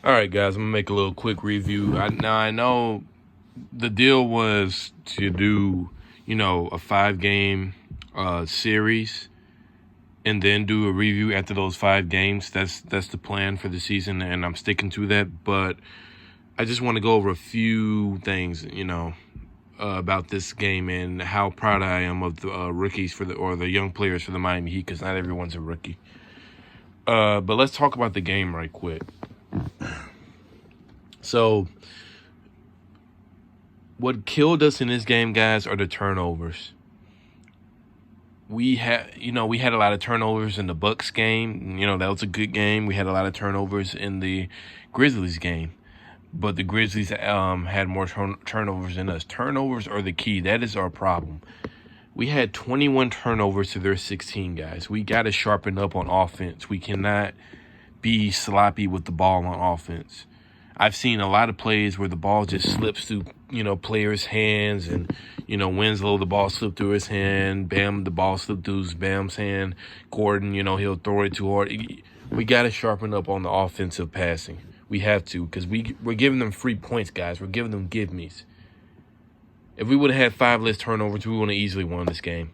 All right, guys, I'm gonna make a little quick review. Now I know the deal was to do, a 5 game series, and then do a review after those 5 games. That's the plan for the season, and I'm sticking to that. But I just want to go over a few things, about this game and how proud I am of the rookies or the young players for the Miami Heat, because not everyone's a rookie. But let's talk about the game right quick. So, what killed us in this game, guys, are the turnovers. We had a lot of turnovers in the Bucks game. That was a good game. We had a lot of turnovers in the Grizzlies game, but the Grizzlies had more turnovers than us. Turnovers are the key. That is our problem. We had 21 turnovers to their 16, guys. We got to sharpen up on offense. We cannot be sloppy with the ball on offense. I've seen a lot of plays where the ball just slips through, players' hands, and, Winslow, the ball slipped through his hand. Bam, the ball slipped through Bam's hand. Gordon, he'll throw it too hard. We got to sharpen up on the offensive passing. We have to, because we're giving them free points, guys. We're giving them give-me's. If we would have had 5 less turnovers, we would have easily won this game.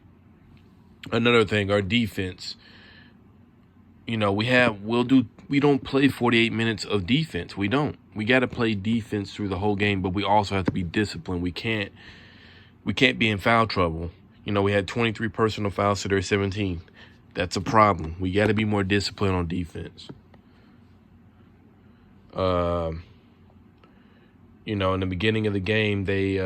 Another thing, our defense. We don't play 48 minutes of defense. We don't. We got to play defense through the whole game, but we also have to be disciplined. We can't be in foul trouble. We had 23 personal fouls to their 17. That's a problem. We got to be more disciplined on defense. In the beginning of the game, they,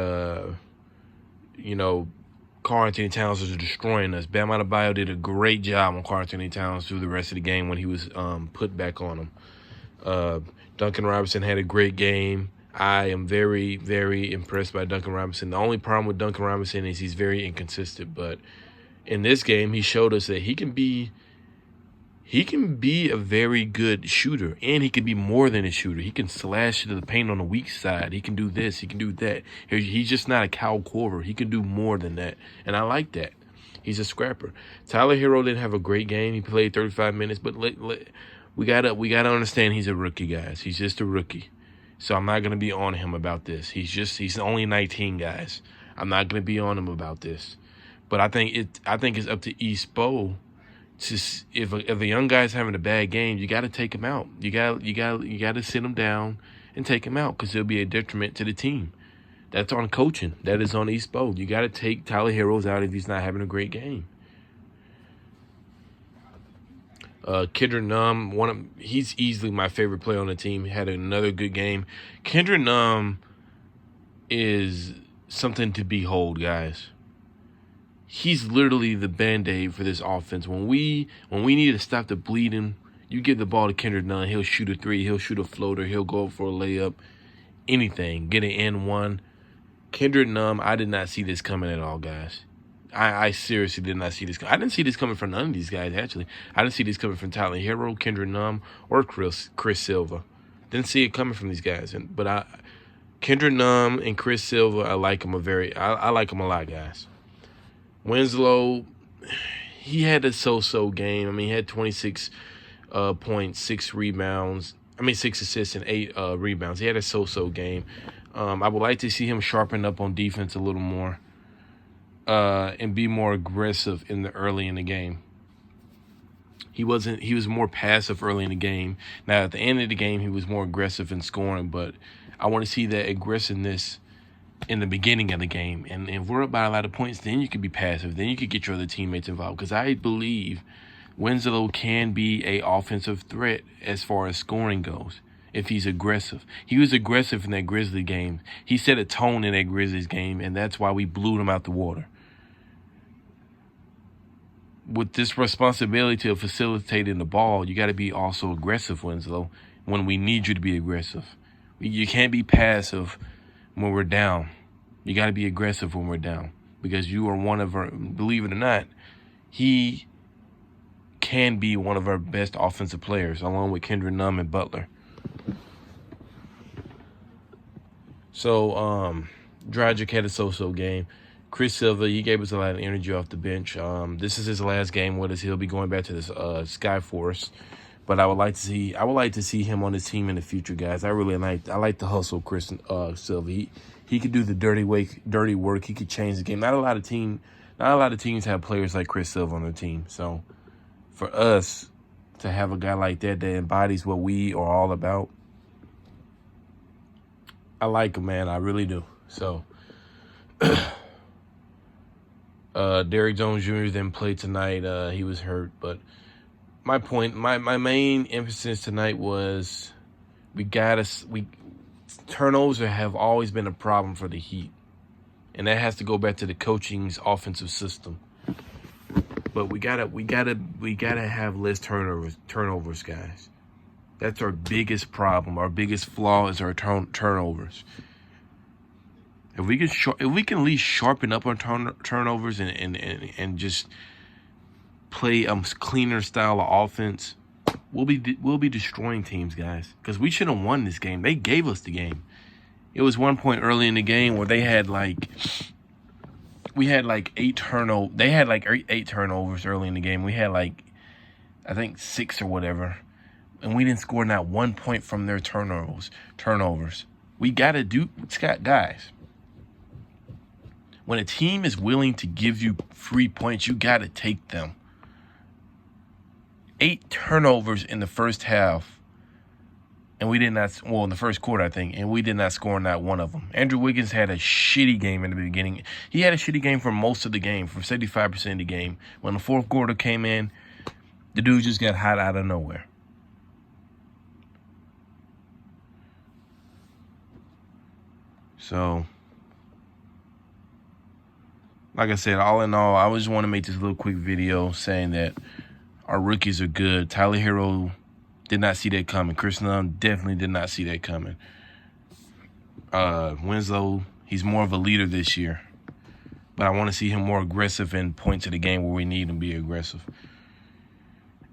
Karl Anthony Towns was destroying us. Bam Adebayo did a great job on Karl Anthony Towns through the rest of the game when he was put back on him. Duncan Robinson had a great game. I am very, very impressed by Duncan Robinson. The only problem with Duncan Robinson is he's very inconsistent. But in this game, he showed us that he can be a very good shooter, and he can be more than a shooter. He can slash to the paint on the weak side. He can do this. He can do that. He's just not a Kyle Korver. He can do more than that, and I like that. He's a scrapper. Tyler Herro didn't have a great game. He played 35 minutes, but we gotta understand he's a rookie, guys. He's just a rookie, so I'm not gonna be on him about this. He's only 19, guys. I'm not gonna be on him about this, but I think it's up to East Bow. If a young guy's having a bad game, you got to take him out. You got to sit him down and take him out, because it'll be a detriment to the team. That's on coaching. That is on East Bow. You got to take Tyler Herro out if he's not having a great game. Kendrick Nunn, he's easily my favorite player on the team. He had another good game. Kendrick Nunn is something to behold, guys. He's literally the Band-Aid for this offense. When we need to stop the bleeding, you give the ball to Kendrick Nunn, he'll shoot a 3, he'll shoot a floater, he'll go up for a layup, anything, get an N1. Kendrick Nunn, I did not see this coming at all, guys. I seriously did not see this. I didn't see this coming from none of these guys, actually. I didn't see this coming from Tyler Herro, Kendrick Nunn, or Chris Silva. Didn't see it coming from these guys. But Kendrick Nunn and Chris Silva, I like them I like them a lot, guys. Winslow, he had a so-so game. I mean, he had 26 points, 6 rebounds. 6 assists and 8 rebounds. He had a so-so game. I would like to see him sharpen up on defense a little more and be more aggressive early in the game. He was more passive early in the game. Now, at the end of the game, he was more aggressive in scoring, but I want to see that aggressiveness in the beginning of the game. And if we're up by a lot of points, then you could be passive. Then you could get your other teammates involved. Because I believe Winslow can be a offensive threat as far as scoring goes if he's aggressive. He was aggressive in that Grizzlies game. He set a tone in that Grizzlies game, and that's why we blew him out the water. With this responsibility of facilitating the ball, you got to be also aggressive, Winslow, when we need you to be aggressive. You can't be passive when we're down. You got to be aggressive when we're down, because you are one of our, believe it or not, he can be one of our best offensive players, along with Kendrick Nunn and Butler. So, Dragic had a so-so game. Chris Silva, he gave us a lot of energy off the bench. This is his last game with us. He'll be going back to the Sky Force. But I would like to see him on this team in the future, guys. I like the hustle, Chris Silva. He could do the dirty work. He could change the game. Not a lot of teams have players like Chris Silva on their team. So for us to have a guy like that embodies what we are all about, I like him, man. I really do. So Derrick Jones Jr. didn't play tonight. He was hurt, but my main emphasis tonight was turnovers have always been a problem for the Heat, and that has to go back to the coaching's offensive system. But we gotta have less turnovers, guys. That's our biggest problem. Our biggest flaw is our turnovers. If we can at least sharpen up our turnovers and just play a cleaner style of offense, we'll be destroying teams, guys. Because we should have won this game. They gave us the game. It was one point early in the game where they had eight turnovers. They had eight turnovers early in the game. We had I think 6 or whatever, and we didn't score not 1 point from their turnovers. We gotta do, Scott, guys. When a team is willing to give you free points, you gotta take them. 8 turnovers in the first half, and we did not. Well, in the first quarter, I think, and we did not score not one of them. Andrew Wiggins had a shitty game in the beginning. He had a shitty game for most of the game, for 75% of the game. When the fourth quarter came in, the dude just got hot out of nowhere. So, like I said, all in all, I just want to make this little quick video saying that our rookies are good. Tyler Herro did not see that coming. Chris Nunn definitely did not see that coming. Winslow, he's more of a leader this year. But I want to see him more aggressive and point to the game where we need him to be aggressive.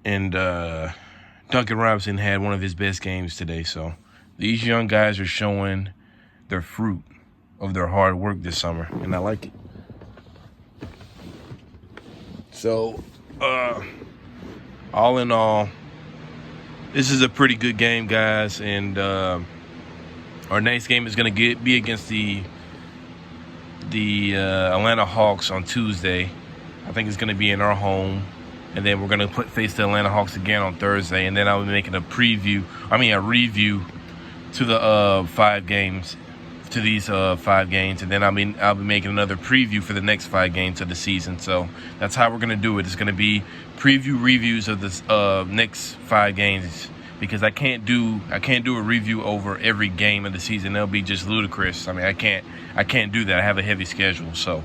And Duncan Robinson had one of his best games today. So these young guys are showing their fruit of their hard work this summer. And I like it. So, all in all, this is a pretty good game, guys. And our next game is going to be against the Atlanta Hawks on Tuesday. I think it's going to be in our home. And then we're going to face the Atlanta Hawks again on Thursday. And then I'll be making a review to the 5 games. To these 5 games, and then I'll be making another preview for the next 5 games of the season. So that's how we're gonna do it. It's gonna be reviews of this next 5 games, because I can't do a review over every game of the season. That'll be just ludicrous. I mean, I can't do that. I have a heavy schedule. So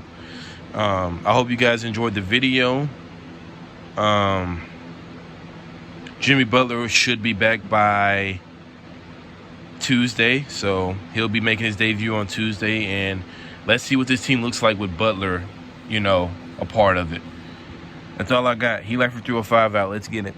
I hope you guys enjoyed the video. Jimmy Butler should be back by Tuesday, so he'll be making his debut on Tuesday, and let's see what this team looks like with Butler, a part of it. That's all I got. He Lifer 305 out. Let's get it.